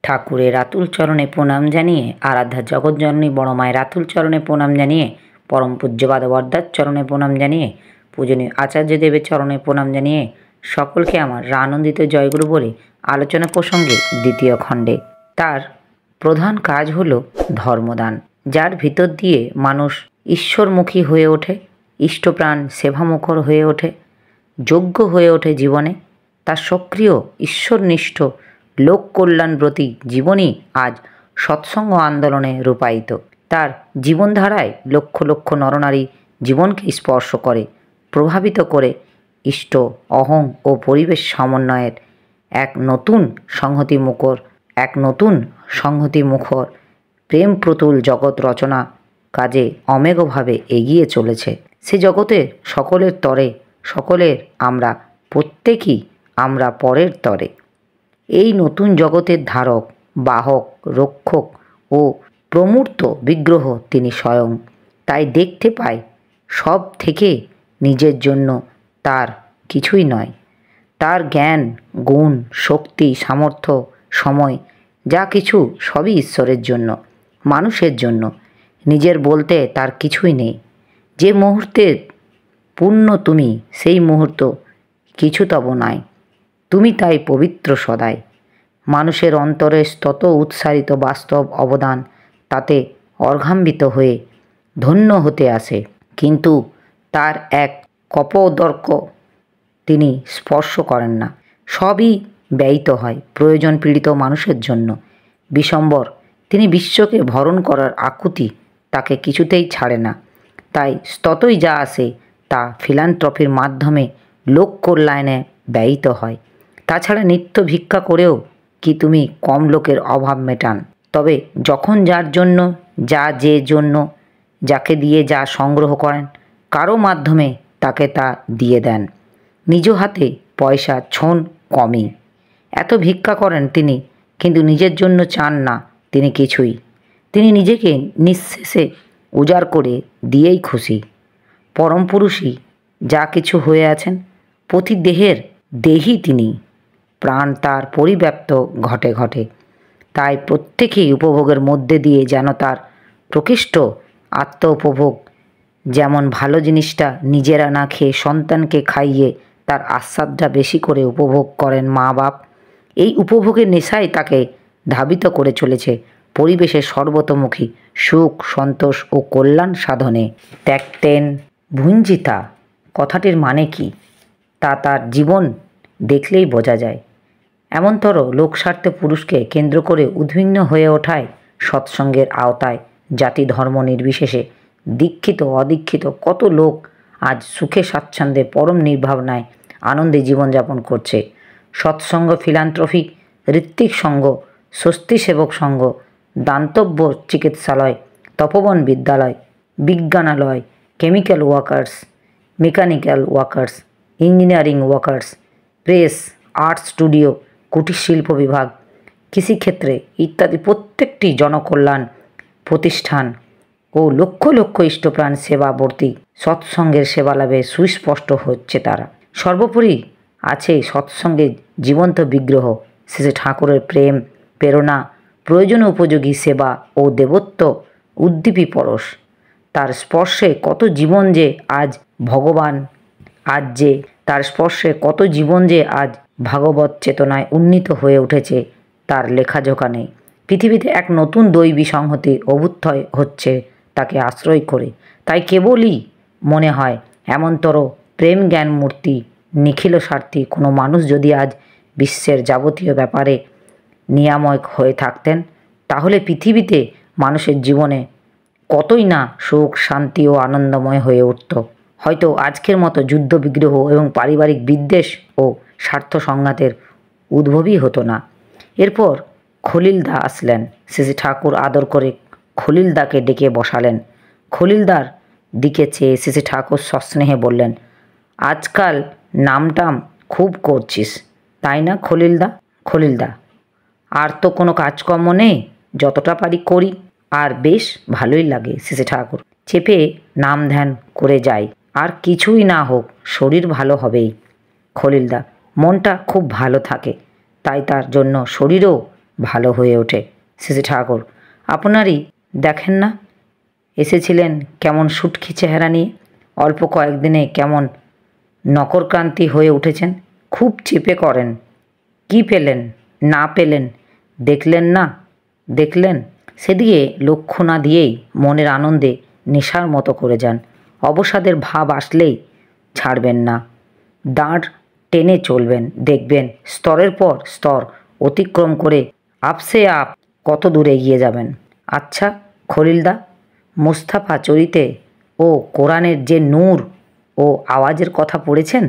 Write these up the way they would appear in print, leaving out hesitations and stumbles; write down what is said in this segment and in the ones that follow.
ঠাকুরের আতুল চরণে প্রণাম জানিয়ে, আরাধ্যা জগৎজননী বড় মায়ের আতুল চরণে প্রণাম জানিয়ে, পরম পূজ্যপাদ বরদার চরণে প্রণাম জানিয়ে, পূজনীয় আচার্যদেবের চরণে প্রণাম জানিয়ে সকলকে আমার আনন্দিত জয়গুরু বলে আলোচনা প্রসঙ্গে দ্বিতীয় খণ্ডে। তার প্রধান কাজ হলো ধর্মদান, যার ভিতর দিয়ে মানুষ ঈশ্বরমুখী হয়ে ওঠে, ইষ্টপ্রাণ সেবামুখর হয়ে ওঠে, যোগ্য হয়ে ওঠে জীবনে। তার সক্রিয় ঈশ্বরনিষ্ঠ লোক কল্যাণব্রতী জীবনই আজ সৎসঙ্গ আন্দোলনে রূপায়িত। তার জীবনধারায় লক্ষ লক্ষ নরনারী জীবনকে স্পর্শ করে, প্রভাবিত করে ইষ্ট, অহং ও পরিবেশ সমন্বয়ের এক নতুন সংহতিমুখর প্রেম প্রতুল জগৎ রচনা কাজে অমেঘভাবে এগিয়ে চলেছে। সে জগতের সকলের তরে, সকলের আমরা, প্রত্যেকেই আমরা পরের তরে। এই নতুন জগতের ধারক, বাহক, রক্ষক ও প্রমূর্ত বিগ্রহ তিনি স্বয়ং। তাই দেখতে পাই সব থেকে নিজের জন্য তার কিছুই নয়। তার জ্ঞান, গুণ, শক্তি, সামর্থ্য, সময় যা কিছু সবই ঈশ্বরের জন্য, মানুষের জন্য। নিজের বলতে তার কিছুই নেই। যে মুহূর্তে পূর্ণ তুমি, সেই মুহূর্ত কিছু তব নাই। তুমি তাই পবিত্র সদাই। মানুষের অন্তরে তত উৎসারিত বাস্তব অবদান, তাতে অর্ঘাম্বিত হয়ে ধন্য হতে আসে। কিন্তু তার এক কপোদর্ক তিনি স্পর্শ করেন না। সবই ব্যয়িত হয় প্রয়োজন পীড়িত মানুষের জন্য। বিশ্বম্বর তিনি বিশ্বকে ভরণ করার আকুতি তাকে কিছুতেই ছাড়ে না। তাই ততই যা আসে তা ফিলান্থ্রপির মাধ্যমে লোক কল্যাণে ব্যয়িত হয়। তাছাড়া নিত্য ভিক্ষা করেও কি তুমি কম লোকের অভাব মেটান? তবে যখন যার জন্য, যে জন্য, যাকে দিয়ে যা সংগ্রহ করেন, কারো মাধ্যমে তাকে তা দিয়ে দেন। নিজ হাতে পয়সা ছোন কমই। এত ভিক্ষা করেন তিনি, কিন্তু নিজের জন্য চান না তিনি কিছুই। তিনি নিজেকে নিঃশেষে উজাড় করে দিয়েই খুশি। পরম পুরুষই যা কিছু হয়ে আছেন, প্রতি দেহের দেহি তিনি। প্রাণ তার পরিব্যাপ্ত ঘটে ঘটে। তাই প্রত্যেকেই উপভোগের মধ্যে দিয়ে যেন তার প্রকৃষ্ট আত্ম উপভোগ। যেমন ভালো জিনিসটা নিজেরা না খেয়ে সন্তানকে খাইয়ে তার আস্বাদটা বেশি করে উপভোগ করেন মা বাপ, এই উপভোগের নেশাই তাকে ধাবিত করে চলেছে পরিবেশের সর্বতোমুখী সুখ, সন্তোষ ও কল্যাণ সাধনে। ত্যাক্তেন ভুঞ্জিতা কথাটির মানে কি, তা তার জীবন দেখলেই বোঝা যায়। এমনতর লোকস্বার্থে পুরুষকে কেন্দ্র করে উদ্বিগ্ন হয়ে ওঠায় সৎসঙ্গের আওতায় জাতি ধর্ম নির্বিশেষে দীক্ষিত অদীক্ষিত কত লোক আজ সুখে স্বাচ্ছন্দ্যে পরম নির্ভাবনায় আনন্দে জীবনযাপন করছে। সৎসঙ্গ, ফিলান্থ্রপি, ঋত্বিক সঙ্গ, স্বস্তি সেবক সঙ্গ, দান্তব্য চিকিৎসালয়, তপবন বিদ্যালয়, বিজ্ঞানালয়, chemical workers, mechanical workers, engineering workers, press, art studio, কুটির শিল্প বিভাগ, কৃষিক্ষেত্রে ইত্যাদি প্রত্যেকটি জনকল্যাণ প্রতিষ্ঠান ও লক্ষ লক্ষ ইষ্টপ্রাণ সেবাবর্তী সৎসঙ্গের সেবা লাভে সুস্পষ্ট হচ্ছে তারা। সর্বোপরি আছে সৎসঙ্গের জীবন্ত বিগ্রহ শ্রী ঠাকুরের প্রেম, প্রেরণা, প্রয়োজন উপযোগী সেবা ও দেবত্ব উদ্দীপী পরশ। তার স্পর্শে কত জীবন যে আজ ভাগবত চেতনায় উন্নীত হয়ে উঠেছে তার লেখাজোখা নেই। পৃথিবীতে এক নতুন দৈবী সংহতি অভ্যুদয় হচ্ছে তাকে আশ্রয় করে। তাই কেবলই মনে হয় এমনতর প্রেম জ্ঞান মূর্তি নিখিল স্বার্থী কোনো মানুষ যদি আজ বিশ্বের যাবতীয় ব্যাপারে নিয়ামক হয়ে থাকতেন, তাহলে পৃথিবীতে মানুষের জীবনে কতই না সুখ, শান্তি ও আনন্দময় হয়ে উঠত। হয়তো আজকের মতো যুদ্ধ বিগ্রহ এবং পারিবারিক বিদ্বেষ ও স্বার্থ সংঘাতের উদ্ভবই হতো না। এরপর খলিলদা আসলেন। শ্রী ঠাকুর আদর করে খলিলদাকে ডেকে বসালেন। খলিলদার দিকে চেয়ে শ্রী ঠাকুর সস্নেহে বললেন, আজকাল নামটাম খুব করছিস, তাই না খলিলদা? খলিলদা, আর তো কোনো কাজকর্ম নেই, যতটা পারি করি, আর বেশ ভালোই লাগে। শ্রী ঠাকুর চেপে নাম ধ্যান করে যাই, আর কিছুই না হোক শরীর ভালো হবেই। খলিলদা, মনটা খুব ভালো থাকে, তাই তার জন্য শরীরও ভালো হয়ে ওঠে। শ্রী ঠাকুর, আপনারই দেখেন না, এসেছিলেন কেমন সুটকি চেহারা নিয়ে, অল্প কয়েকদিনে কেমন নকরক্রান্তি হয়ে উঠেছেন। খুব চেপে করেন। কি পেলেন না পেলেন দেখলেন না? দেখলেন? সেদিকে লক্ষ্য না দিয়েই মনের আনন্দে নেশার মতো করে যান। অবসাদের ভাব আসলেই ছাড়বেন না, দাঁড় টেনে চলবেন। দেখবেন স্তরের পর স্তর অতিক্রম করে আপসে আপ কত দূর এগিয়ে যাবেন। আচ্ছা খলিলদা, মুস্তাফা চরিতে ও কোরআনের যে নূর ও আওয়াজের কথা পড়েছেন,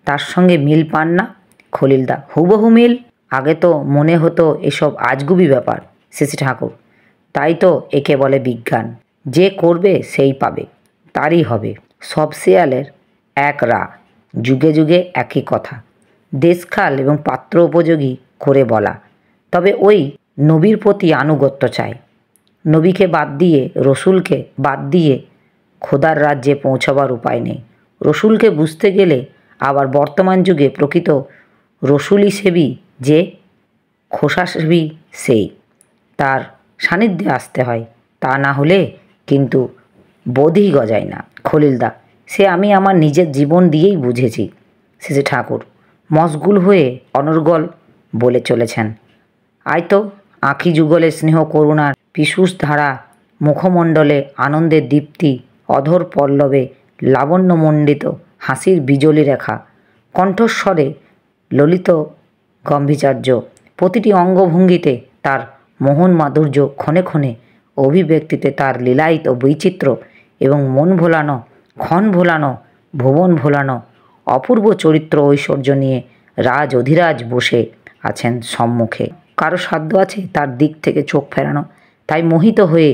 তার সঙ্গে মিল পান না? খলিলদা, হুবহু মিল। আগে তো মনে হতো এসব আজগুবি ব্যাপার শ্রী ঠাকুর। তাই তো একে বলে বিজ্ঞান। যে করবে সেই পাবে, তারই হবে। সব শেয়ালের এক রা, যুগে যুগে একই কথা, দেশকাল এবং পাত্র উপযোগী করে বলা। তবে ওই নবীর প্রতি আনুগত্য চাই। নবীকে বাদ দিয়ে, রসুলকে বাদ দিয়ে খোদার রাজ্যে পৌঁছবার উপায় নেই। রসুলকে বুঝতে গেলে আবার বর্তমান যুগে প্রকৃত রসুলি সেবী যে, খোসা সেবী সেই, তার সান্নিধ্যে আসতে হয়। তা না হলে কিন্তু বোধই গজায় না। খলিলদা, সে আমি আমার নিজের জীবন দিয়েই বুঝেছি। শ্রী ঠাকুর মশগুল হয়ে অনর্গল বলে চলেছেন। আয় তো, আঁখি যুগলে স্নেহ করুণার পীযূষ ধারা, মুখমণ্ডলে আনন্দের দীপ্তি, অধর পল্লবে লাবণ্যমণ্ডিত হাসির বিজলি রেখা, কণ্ঠস্বরে ললিত গম্ভীর্য, প্রতিটি অঙ্গভঙ্গিতে তার মোহন মাধুর্য, ক্ষণে ক্ষণে অভিব্যক্তিতে তার লীলায়িত বৈচিত্র্য এবং মন ভোলানো, ক্ষণ ভোলানো, ভুবন ভোলানো অপূর্ব চরিত্র ঐশ্বর্য নিয়ে রাজ অধিরাজ বসে আছেন সম্মুখে। কারো সাধ্য আছে তার দিক থেকে চোখ ফেরানো? তাই মোহিত হয়ে,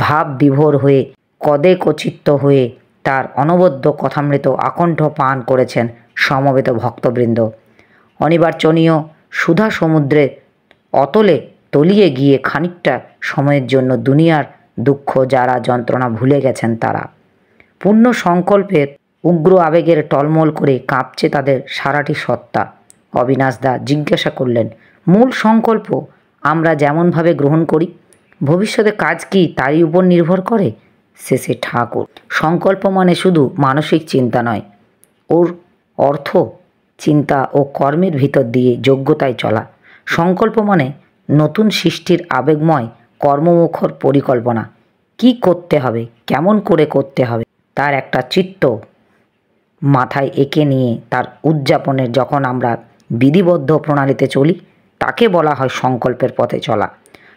ভাব বিভোর হয়ে, কদেকচিত্ত হয়ে তার অনবদ্য কথামৃত আকণ্ঠ পান করেছেন সমবেত ভক্তবৃন্দ। অনির্বাচনীয় সুধা সমুদ্রে অতলে তলিয়ে গিয়ে খানিকটা সময়ের জন্য দুনিয়ার দুঃখ জ্বালা যন্ত্রণা ভুলে গেছেন তারা। পূর্ণ সংকল্পের উগ্র আবেগের টলমল করে কাঁপছে তাদের সারাটি সত্তা। অবিনাশদা জিজ্ঞাসা করলেন, মূল সংকল্প আমরা যেমনভাবে গ্রহণ করি, ভবিষ্যতে কাজ কি তারই উপর নির্ভর করে? শ্রী ঠাকুর, সংকল্প মানে শুধু মানসিক চিন্তা নয়, ওর অর্থ চিন্তা ও কর্মের ভিতর দিয়ে যোগ্যতায় চলা। সংকল্প মানে নতুন সৃষ্টির আবেগময় কর্মমুখর পরিকল্পনা। কি করতে হবে, কেমন করে করতে হবে, তার একটা চিত্ত মাথায় এঁকে নিয়ে তার উদযাপনের যখন আমরা বিধিবদ্ধ প্রণালীতে চলি, তাকে বলা হয় সংকল্পের পথে চলা।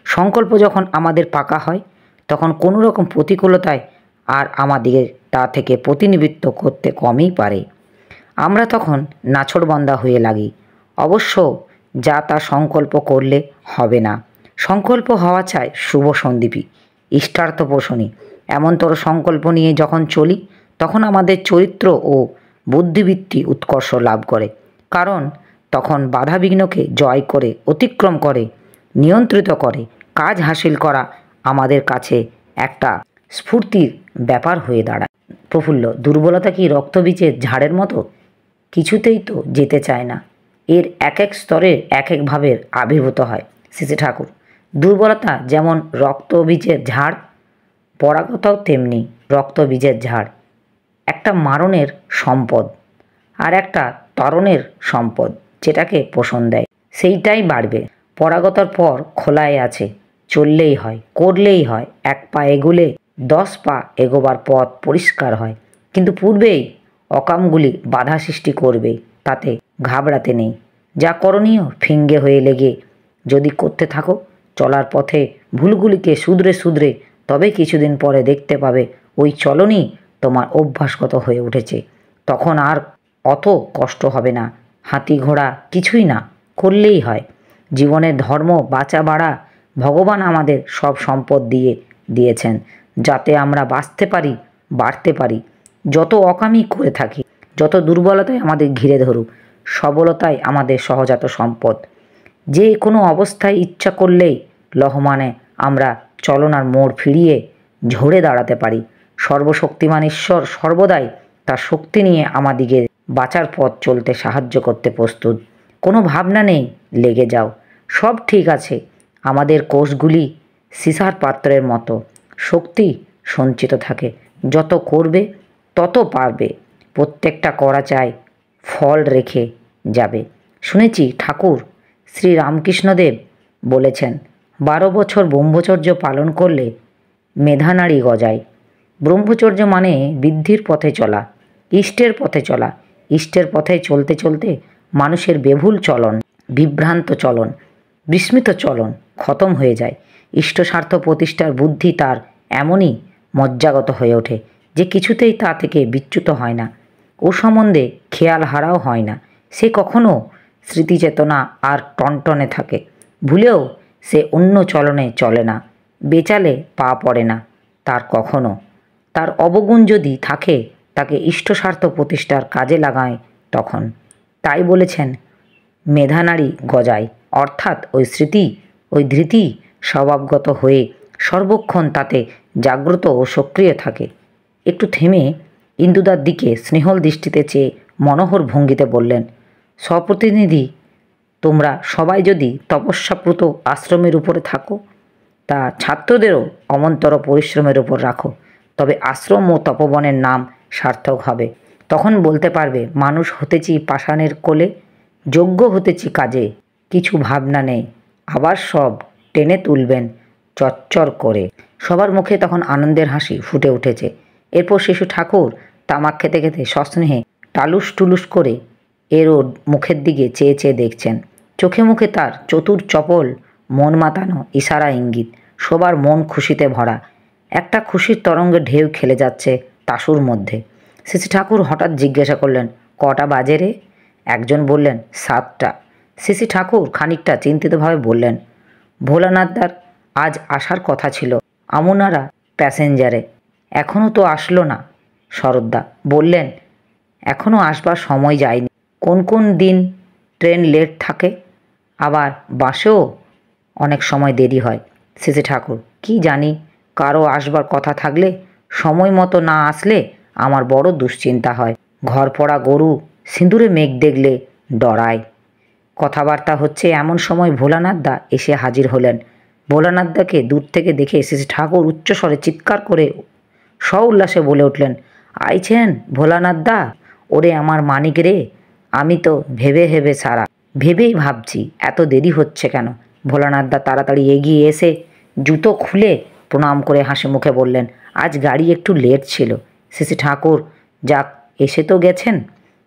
সংকল্প যখন আমাদের পাকা হয়, তখন কোনো রকম প্রতিকূলতায় আর আমাদের তা থেকে প্রতিনিধিত্ব করতে কমই পারে। আমরা তখন নাছোড়বান্দা হয়ে লাগি। অবশ্য যা তা সংকল্প করলে হবে না। সংকল্প হওয়া চাই শুভ সন্দীপী, ইষ্টার্থপোষণী। এমনতর সংকল্প নিয়ে যখন চলি, তখন আমাদের চরিত্র ও বুদ্ধিবৃত্তি উৎকর্ষ লাভ করে। কারণ তখন বাধাবিঘ্নকে জয় করে, অতিক্রম করে, নিয়ন্ত্রিত করে কাজ হাসিল করা আমাদের কাছে একটা স্ফূর্তির ব্যাপার হয়ে দাঁড়ায়। প্রফুল্ল, দুর্বলতা কি রক্তবীজের ঝাড়ের মতো? কিছুতেই তো যেতে চায় না। এর এক এক স্তরে এক এক ভাবের আবির্ভূত হয়। শ্রী ঠাকুর, দুর্বলতা যেমন রক্তবীজের ঝাড়, পরাগতাও তেমনি রক্তবীজের ঝাড়। একটা মারণের সম্পদ আর একটা ত্বরণের সম্পদ, যেটাকে পোষণ দেয় সেইটাই বাড়বে। পরাগতার পর খোলায় আছে, চললেই হয়, করলেই হয়। এক পা এগুলে 10 পা এগোবার পথ পরিষ্কার হয়। কিন্তু পূর্বেই অকামগুলি বাধা সৃষ্টি করবেই, তাতে ঘাবড়াতে নেই। যা করণীয় ফিঙ্গে হয়ে লেগে যদি করতে থাকো চলার পথে ভুলগুলিকে শুধরে শুধরে, তবে কিছুদিন পরে দেখতে পাবে ওই চলনই তোমার অভ্যাসগত হয়ে উঠেছে। তখন আর অত কষ্ট হবে না। হাতি ঘোড়া কিছুই না, করলেই হয়। জীবনের ধর্ম বাঁচা বাড়া ভগবান আমাদের সব সম্পদ দিয়েছেন, যাতে আমরা বাঁচতে পারি, বাড়তে পারি। যত অকামি করে থাকি, যত দুর্বলতায় আমাদের ঘিরে ধরুক, সবলতাই আমাদের সহজাত সম্পদ। যে কোনো অবস্থায় ইচ্ছা করলেই লহমানে আমরা চলনার মোড় ফিরিয়ে ঝরে দাঁড়াতে পারি। সর্বশক্তিমান ঈশ্বর সর্বদাই তার শক্তি নিয়ে আমাদিগের বাঁচার পথ চলতে সাহায্য করতে প্রস্তুত। কোনো ভাবনা নেই, লেগে যাও। সব ঠিক আছে। আমাদের কোষগুলি সিসার পাত্রের মতো, শক্তি সঞ্চিত থাকে। যত করবে তত পারবে। প্রত্যেকটা করা চাই ফল রেখে যাবে। শুনেছি ঠাকুর শ্রী রামকৃষ্ণদেব বলেছেন 12 বছর ব্রহ্মচর্য পালন করলে মেধানাড়ি গজায়। ব্রহ্মচর্য মানে বৃদ্ধির পথে চলা, ইষ্টের পথে চলা। ইষ্টের পথে চলতে চলতে মানুষের বেভুল চলন, বিভ্রান্ত চলন, বিস্মিত চলন খতম হয়ে যায়। ইষ্টস্বার্থ প্রতিষ্ঠার বুদ্ধি তার এমনই মজ্জাগত হয়ে ওঠে যে কিছুতেই তা থেকে বিচ্যুত হয় না, ও সম্বন্ধে খেয়াল হারাও হয় না। সে কখনো স্মৃতিচেতনা আর টনটনে থাকে। ভুলেও সে অন্য চলনে চলে না, বেচালে পা পড়ে না তার কখনো। তার অবগুণ যদি থাকে তাকে ইষ্টস্বার্থ প্রতিষ্ঠার কাজে লাগায় তখন। তাই বলেছেন মেধানাড়ি গজায়, অর্থাৎ ওই স্মৃতি, ওই ধৃতি স্বভাবগত হয়ে সর্বক্ষণ তাতে জাগ্রত ও সক্রিয় থাকে। একটু থেমে ইন্দুদার দিকে স্নেহল দৃষ্টিতে চেয়ে মনোহর ভঙ্গিতে বললেন, স্বপ্রতিনিধি, তোমরা সবাই যদি তপস্যাপ্রুত আশ্রমের উপরে থাকো, তা ছাত্রদেরও অমন্তর পরিশ্রমের উপর রাখো, তবে আশ্রম ও তপবনের নাম সার্থক হবে। তখন বলতে পারবে মানুষ হতেছি পাষাণের কোলে, যোগ্য হতেছি কাজে, কিছু ভাবনা নেই। আবার সব টেনে তুলবেন চচ্চর করে। সবার মুখে তখন আনন্দের হাসি ফুটে উঠেছে। এরপর শিশু ঠাকুর তামাক খেতে খেতে সস্নেহে টালুস টুলুস করে এর ওর মুখের দিকে চেয়ে চেয়ে দেখছেন। চোখে মুখে তার চতুর চপল মন মাতানো ইশারা ইঙ্গিত। সবার মন খুশিতে ভরা। একটা খুশির তরঙ্গে ঢেউ খেলে যাচ্ছে তাসুর মধ্যে। শ্রী ঠাকুর হঠাৎ জিজ্ঞাসা করলেন, কটা বাজে রে? একজন বললেন, 7টা। শ্রী ঠাকুর খানিকটা চিন্তিতভাবে বললেন, ভোলানাথদার আজ আসার কথা ছিল আমুনারা প্যাসেঞ্জারে, এখনও তো আসলো না। শরৎদা বললেন, এখনও আসবার সময় যায়নি। কোন কোন দিন ট্রেন লেট থাকে, আবার বাসেও অনেক সময় দেরি হয়। শ্রী ঠাকুর, কি জানি, কারো আসবার কথা থাকলে সময় মতো না আসলে আমার বড় দুশ্চিন্তা হয়। ঘর পড়া গরু সিঁদুরে মেঘ দেখলে ডরায়। কথাবার্তা হচ্ছে এমন সময় ভোলানাথদা এসে হাজির হলেন। ভোলানাথদাকে দূর থেকে দেখে শ্রী ঠাকুর উচ্চস্বরে চিৎকার করে সউল্লাসে বলে উঠলেন, আইছেন ভোলানাথদা? ওরে আমার মানিক রে, আমি তো ভেবে ভেবে সারা। ভেবেই ভাবছি এত দেরি হচ্ছে কেন। ভোলানাথদা তাড়াতাড়ি এগিয়ে এসে জুতো খুলে প্রণাম করে হাসি মুখে বললেন, আজ গাড়ি একটু লেট ছিল। শ্রী ঠাকুর, যাক এসে তো গেছেন।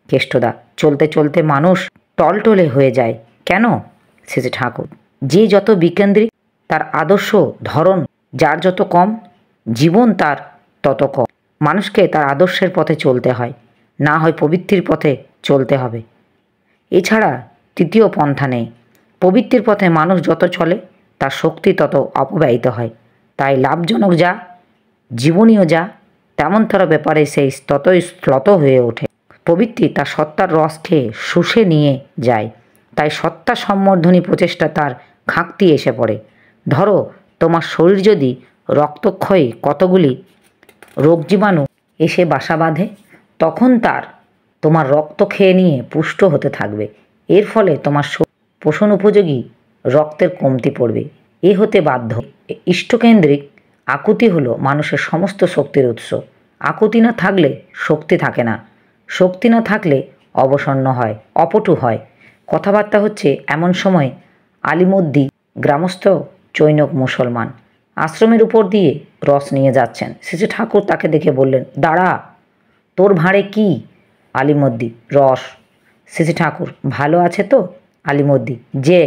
কেষ্টদা, চলতে চলতে মানুষ টলটলে হয়ে যায় কেন? শ্রী ঠাকুর, যে যত বিকেন্দ্রিক তার আদর্শ ধরন যার যত কম, জীবন তার তত কম। মানুষকে তার আদর্শের পথে চলতে হয়, না হয় প্রবৃত্তির পথে চলতে হবে। এছাড়া তৃতীয় পন্থা নেই। প্রবৃত্তির পথে মানুষ যত চলে তার শক্তি তত অপব্যয়িত হয়। তাই লাভজনক যা, জীবনীয় যা, তেমনতর ব্যাপারে সেই ততই শ্লথ হয়ে ওঠে। প্রবৃত্তি তার সত্তার রস খেয়ে শুষে নিয়ে যায়। তাই সত্তা সম্বর্ধনী প্রচেষ্টা তার ঘাটতি এসে পড়ে। ধরো তোমার শরীর যদি রক্তক্ষয়ে কতগুলি রোগ জীবাণু এসে বাসা বাঁধে, তখন তোমার রক্ত খেয়ে নিয়ে পুষ্ট হতে থাকবে। এর ফলে তোমার পোষণ উপযোগী রক্তের কমতি পড়বে। এ হতে বাধ্য। ইষ্টকেন্দ্রিক আকুতি হলো মানুষের সমস্ত শক্তির উৎস। আকুতি না থাকলে শক্তি থাকে না, শক্তি না থাকলে অবসন্ন হয়, অপটু হয়। কথাবার্তা হচ্ছে এমন সময় আলিমুদ্দি, গ্রামস্থ চৈনক মুসলমান, আশ্রমের উপর দিয়ে রস নিয়ে যাচ্ছেন। শ্রী ঠাকুর তাকে দেখে বললেন, দাঁড়া, তোর ভাঁড়ে কি? আলিমুদ্দি, রস। শ্রী ঠাকুর, ভালো আছে তো? আলিমুদ্দি, যে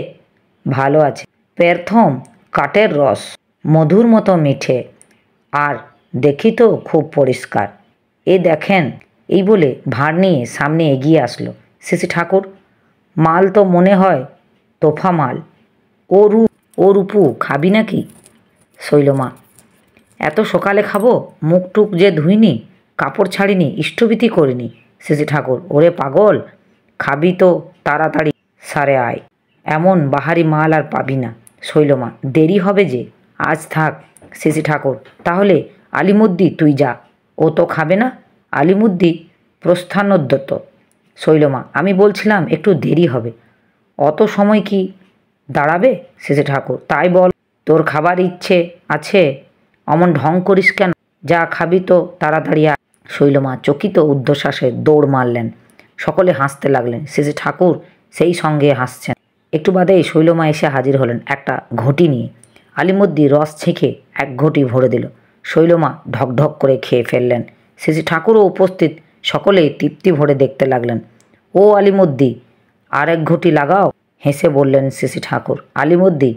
ভালো আছে। প্রথম কাঠের রস, মধুর মতো মিঠে, আর দেখি তো খুব পরিষ্কার। এ দেখেন। এই বলে ভাঁড় নিয়ে সামনে এগিয়ে আসলো। শ্রী ঠাকুর, মাল তো মনে হয় তোফা মাল। ও রূপু, খাবি নাকি? শৈলমা, এত সকালে খাবো? মুখ টুক যে ধুইনি, কাপড় ছাড়িনি, ইষ্টভীতি করিনি। শ্রী ঠাকুর, ওরে পাগল, খাবি তো তাড়াতাড়ি সারে আয়, এমন বাহারি মাল আর পাবি না। শৈলমা, দেরি হবে যে, আজ থাক। শ্রী ঠাকুর, তাহলে আলিমুদ্দি তুই যা, ও তো খাবে না। আলিমুদ্দি প্রস্থানোদ্যত। শৈলমা, আমি বলছিলাম একটু দেরি হবে। অত সময় কি দাঁড়াবে? শেষে ঠাকুর, তাই বল, তোর খাবার ইচ্ছে আছে, অমন ঢং করিস কেন? যা খাবি তো তাড়াতাড়ি আয়। শৈলমা চকিত ঊর্ধ্বশ্বাসে দৌড় মারলেন। সকলে হাসতে লাগলেন। শেষে ঠাকুর সেই সঙ্গে হাসছেন। একটু বাদেই শৈলমা এসে হাজির হলেন একটা ঘটি নিয়ে। আলিমুদ্দি রস ছেঁকে এক ঘটি ভরে দিল। শৈলমা ঢকঢক করে খেয়ে ফেললেন। শেষে ঠাকুরও উপস্থিত, সকলেই তৃপ্তি ভরে দেখতে লাগলেন। ও আলিমুদ্দি, আর এক ঘটি লাগাও, হেসে বললেন শেষে ঠাকুর। আলিমুদ্দি,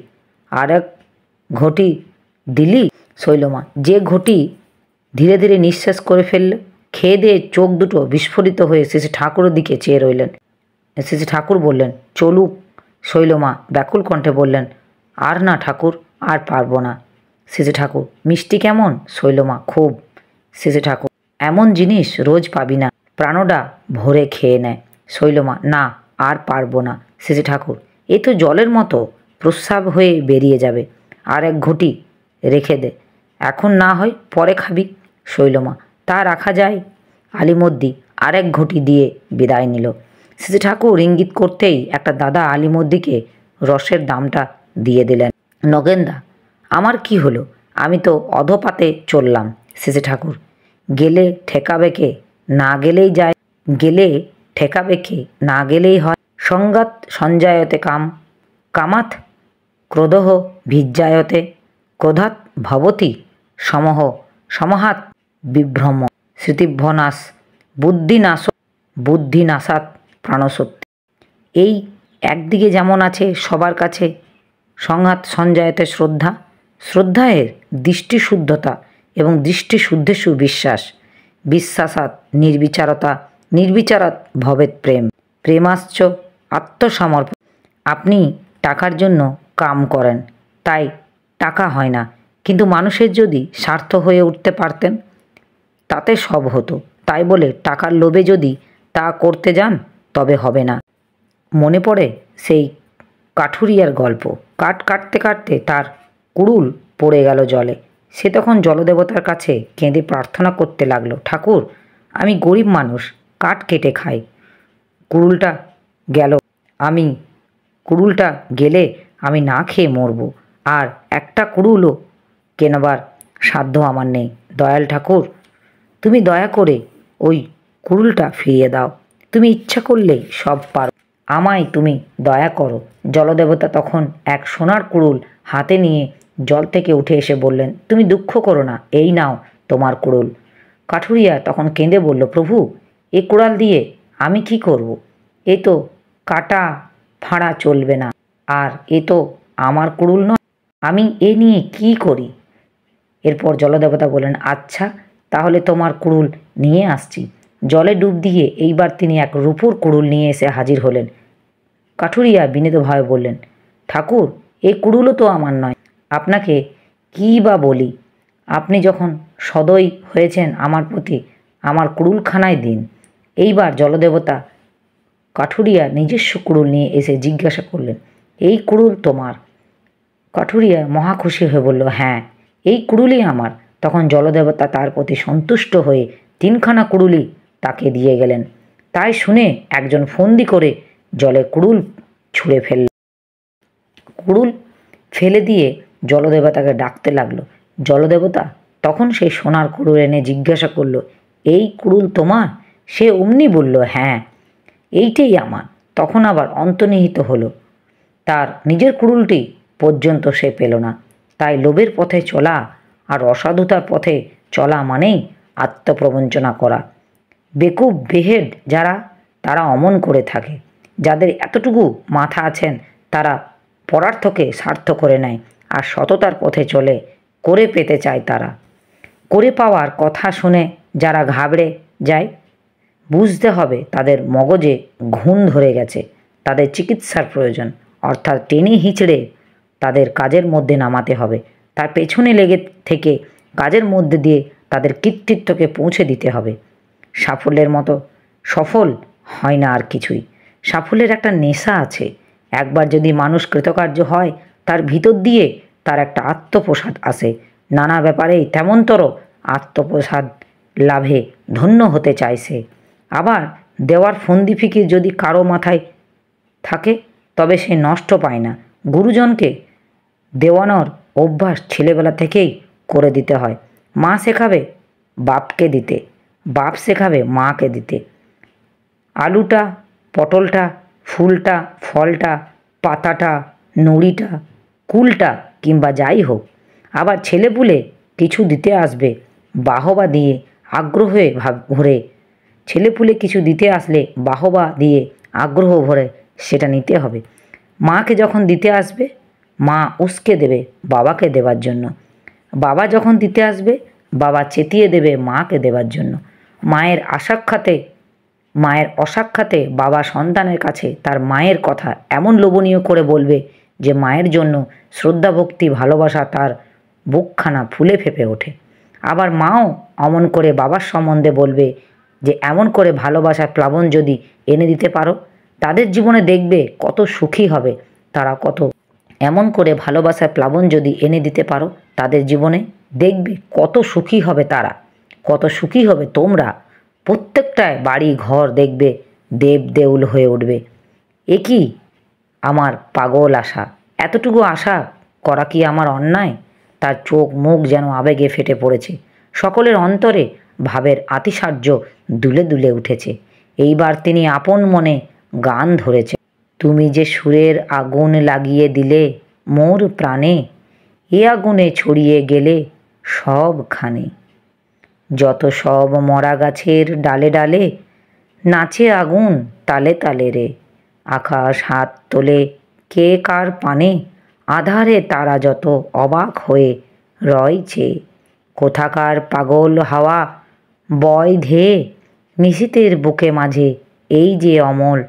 আর এক ঘটি দিলি? শৈলমা যে ঘটি ধীরে ধীরে নিঃশ্বাস করে ফেলল। খেয়ে দিয়ে চোখ দুটো বিস্ফোরিত হয়ে শেষে ঠাকুরের দিকে চেয়ে রইলেন। শেষে ঠাকুর বললেন, চলুক। শৈলমা ব্যাকুল কণ্ঠে বললেন, আর না ঠাকুর, আর পারবো না। শেষে ঠাকুর, মিষ্টি কেমন? শৈলমা, খুব। শেষে ঠাকুর, এমন জিনিস রোজ পাবি না, প্রাণটা ভরে খেয়ে নেয়। শৈলমা, না, আর পারবো না। শেষে ঠাকুর, এ তো জলের মতো, প্রস্রাব হয়ে বেরিয়ে যাবে। আর এক ঘটি রেখে দে, এখন না হয় পরে খাবি। শৈলমা, তা রাখা যায়। আলিমুদ্দি আর এক ঘটি দিয়ে বিদায় নিল। শেষে ঠাকুর ইঙ্গিত করতেই একটা দাদা আলিমুদ্দিকে রসের দামটা দিয়ে দিলেন। নগেনদা, আমার কি হলো? আমি তো অধপাতে চললাম। শেষে ঠাকুর, গেলে ঠেকাবে কে? না গেলেই যায়। গেলে ঠেকাবে কে? না গেলেই হয়। সংঘাত সঞ্জায়তে কাম, কামাত ক্রোধঃ ভিজ্জায়তে, ক্রোধাৎ ভবতি সমহ, সমহাত বিভ্রম, স্মৃতিভ্রনাশ, বুদ্ধিনাশ, বুদ্ধিনাশাৎ প্রাণশক্তি। এই একদিকে যেমন আছে সবার কাছে সংঘাত সঞ্জায়তে শ্রদ্ধা, শ্রদ্ধায়ের দৃষ্টিশুদ্ধতা এবং দৃষ্টিশুদ্ধেষু বিশ্বাস, বিশ্বাসাৎ নির্বিচারতা, নির্বিচারাৎ ভবেৎ প্রেম, প্রেমাশ্চ আত্মসমর্পণ। আপনি টাকার জন্য কাম করেন, তাই টাকা হয় না, কিন্তু মানুষের যদি স্বার্থ হয়ে উঠতে পারতেন তাতে সব হতো। তাই বলে টাকার লোভে যদি তা করতে যান তবে হবে না। মনে পড়ে সেই কাঠুরিয়ার গল্প। কাঠ কাটতে কাটতে তার কুড়ুল পড়ে গেল জলে। সে তখন জলদেবতার কাছে কেঁদে প্রার্থনা করতে লাগলো, ঠাকুর, আমি গরিব মানুষ, কাঠ কেটে খাই, কুড়ুলটা গেল, আমি কুড়ুলটা গেলে আমি না খেয়ে মরব, আর একটা কুড়ুলও কেনবার সাধ্য আমার নেই। দয়াল ঠাকুর, তুমি দয়া করে ওই কুড়ুলটা ফিরিয়ে দাও। তুমি ইচ্ছা করলেই সব পারো, আমায় তুমি দয়া করো। জলদেবতা তখন এক সোনার কুড়ুল হাতে নিয়ে জল থেকে উঠে এসে বললেন, তুমি দুঃখ করো না, এই নাও তোমার কুড়ুল। কাঠুরিয়া তখন কেঁদে বলল, প্রভু, এ কুড়াল দিয়ে আমি কি করব? এ তো কাটা ফাঁড়া চলবে না, আর এ তো আমার কুড়ুল নয়, আমি এ নিয়ে কি করি? এরপর জলদেবতা বললেন, আচ্ছা, তাহলে তোমার কুড়ুল নিয়ে আসছি। জলে ডুব দিয়ে এইবার তিনি এক রূপোর কুড়ুল নিয়ে এসে হাজির হলেন। কাঠুরিয়া বিনীতভাবে বললেন, ঠাকুর, এই কুড়ুলও তো আমার নয়, আপনাকে কী বা বলি? আপনি যখন সদয় হয়েছেন আমার প্রতি, আমার কুড়ুলখানায় দিন। এইবার জলদেবতা কাঠুরিয়া নিজস্ব কুড়ুল নিয়ে এসে জিজ্ঞাসা করলেন, এই কুড়ুল তোমার? কাঠুরিয়া মহা খুশি হয়ে বলল, হ্যাঁ, এই কুড়ুলই আমার। তখন জলদেবতা তার প্রতি সন্তুষ্ট হয়ে 3খানা কুড়ুলই তাকে দিয়ে গেলেন। তাই শুনে একজন ফন্দি করে জলে কুড়ুল ছুঁড়ে ফেলল। কুড়ুল ফেলে দিয়ে জলদেবতাকে ডাকতে লাগলো। জলদেবতা তখন সেই সোনার কুড়ুল এনে জিজ্ঞাসা করলো, এই কুড়ুল তোমার? সে অমনি বলল, হ্যাঁ, এইটাই আমার। তখন আবার অন্তর্নিহিত হলো। তার নিজের কুড়ুলটি পর্যন্ত সে পেল না। তাই লোভের পথে চলা আর অসাধুতার পথে চলা মানেই আত্মপ্রবঞ্চনা করা। বেকুব বেহেড যারা, তারা অমন করে থাকে। যাদের এতটুকু মাথা আছেন তারা পরার্থকে স্বার্থ করে নেয় আর সততার পথে চলে, করে পেতে চায় তারা। করে পাওয়ার কথা শুনে যারা ঘাবড়ে যায়, বুঝতে হবে তাদের মগজে ঘুণ ধরে গেছে, তাদের চিকিৎসার প্রয়োজন, অর্থাৎ টেনে হিঁচড়ে তাদের কাজের মধ্যে নামাতে হবে। তার পেছনে লেগে থেকে কাজের মধ্যে দিয়ে তাদের কৃতিত্বকে পৌঁছে দিতে হবে। সাফল্যের মতো সফল হয় না আর কিছুই। সাফল্যের একটা নেশা আছে। একবার যদি মানুষ কৃতকার্য হয়, তার ভিতর দিয়ে তার একটা আত্মপ্রসাদ আসে। নানা ব্যাপারেই তেমনতর আত্মপ্রসাদ লাভে ধন্য হতে চাইছে। আবার দেওয়ার ফন্দি ফিকির যদি কারো মাথায় থাকে তবে সে নষ্ট পায় না, গুরুজনকে দেওয়ানোর অভ্যাস ছেলেবেলা থেকেই করে দিতে হয়। মা শেখাবে বাপকে দিতে, বাপ শেখাবে মাকে দিতে। আলুটা, পটলটা, ফুলটা, ফলটা, পাতাটা, নুড়িটা, কুলটা কিংবা যাই হোক, আবার ছেলেপুলে কিছু দিতে আসবে বাহবা দিয়ে আগ্রহে ভরে। ছেলেপুলে কিছু দিতে আসলে বাহবা দিয়ে আগ্রহ ভরে সেটা নিতে হবে। মাকে যখন দিতে আসবে মা উস্কে দেবে বাবাকে দেবার জন্য। বাবা যখন দিতে আসবে বাবা চেতিয়ে দেবে মাকে দেবার জন্য। মায়ের অসাক্ষাতে বাবা সন্তানের কাছে তার মায়ের কথা এমন লোভনীয় করে বলবে যে মায়ের জন্য শ্রদ্ধা ভক্তি ভালোবাসা তার বুকখানা ফুলে ফেঁপে ওঠে। আবার মাও অমন করে বাবার সম্বন্ধে বলবে যে এমন করে ভালোবাসার প্লাবন যদি এনে দিতে পারো তাদের জীবনে দেখবে কত সুখী হবে তারা। এমন করে ভালোবাসার প্লাবন যদি এনে দিতে পারো তাদের জীবনে দেখবে কত সুখী হবে তারা, কত সুখী হবে তোমরা। প্রত্যেকটায় বাড়ি ঘর দেখবে দেব দেউল হয়ে উঠবে। এ কি আমার পাগল আশা, এতটুকু আশা করা কি আমার অন্যায়? তার চোখ মুখ যেন আবেগে ফেটে পড়েছে। সকলের অন্তরে ভাবের আতিশয্য দুলে দুলে উঠেছে। এইবার তিনি আপন মনে গান ধরেছে। তুমি যে সুরের আগুন লাগিয়ে দিলে মোর প্রাণে, এ আগুনে ছড়িয়ে গেলে সবখানে। যত সব মরা গাছের ডালে ডালে নাচে আগুন তালে তালে রে। আকাশ হাত তোলে কে কার পানে, আধারে তারা যত অবাক হয়ে রয়ছে। কোথাকার পাগল হাওয়া বয় ধেয়ে নিশীথের বুকে মাঝে এই যে অমল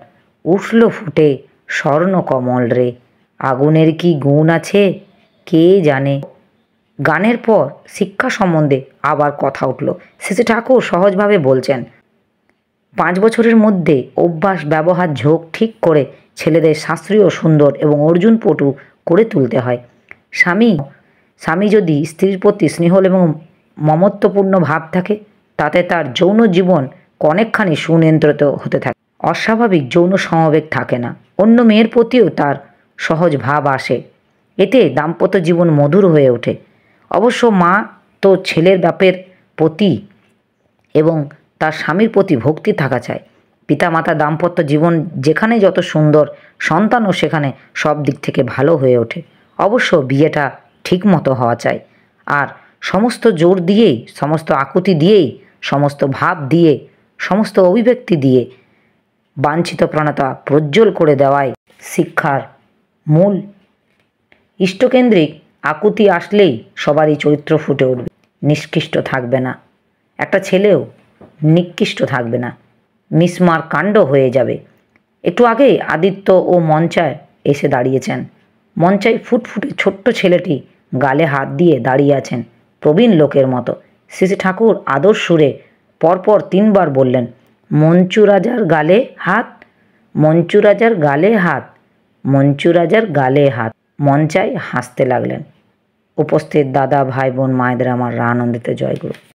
উঠল ফুটে স্বর্ণকমল রে। আগুনের কি গুণ আছে কে জানে। গানের পর শিক্ষা সম্বন্ধে আবার কথা উঠল। শেষে ঠাকুর সহজভাবে বলছেন, 5 বছরের মধ্যে অভ্যাস ব্যবহার ঝোঁক ঠিক করে ছেলেদের শাস্ত্রীয় সুন্দর এবং অর্জুন পটু করে তুলতে হয়। স্বামী যদি স্ত্রীর প্রতি স্নেহ এবং মমত্বপূর্ণ ভাব থাকে তাতে তার যৌন জীবন অনেকখানি সুনিয়ন্ত্রিত হতে থাকে। অস্বাভাবিক যৌন সমবেগ থাকে না। অন্য মেয়ের প্রতিও তার সহজ ভাব আসে। এতে দাম্পত্য জীবন মধুর হয়ে ওঠে। অবশ্য মা তো ছেলের বাপের প্রতি এবং তার স্বামীর প্রতি ভক্তি থাকা চাই। পিতামাতা দাম্পত্য জীবন যেখানে যত সুন্দর, সন্তানও সেখানে সব দিক থেকে ভালো হয়ে ওঠে। অবশ্য বিয়েটা ঠিক মতো হওয়া চাই। আর সমস্ত জোর দিয়েই, সমস্ত আকুতি দিয়েই, সমস্ত ভাব দিয়ে, সমস্ত অভিব্যক্তি দিয়ে বাঞ্ছিত প্রণতা প্রজ্জ্বল করে দেওয়াই শিক্ষার মূল। ইষ্টকেন্দ্রিক আকুতি আসলেই সবারই চরিত্র ফুটে উঠবে, নিষ্কৃষ্ট থাকবে না। একটা ছেলেও নিকৃষ্ট থাকবে না, মিসমার কাণ্ড হয়ে যাবে। একটু আগেই আদিত্য ও মঞ্চায় এসে দাঁড়িয়েছেন। মঞ্চায় ফুটফুটে ছোট্ট ছেলেটি গালে হাত দিয়ে দাঁড়িয়ে আছেন প্রবীণ লোকের মতো। শ্রী ঠাকুর আদর সুরে পরপর 3 বার বললেন, মঞ্চু রাজার গালে হাত, মঞ্চু রাজার গালে হাত, মঞ্চু রাজার গালে হাত। মঞ্চায় হাসতে লাগলেন। উপস্থিত দাদা, ভাই, বোন, মায়েদের আমার আনন্দিত জয়গুরু।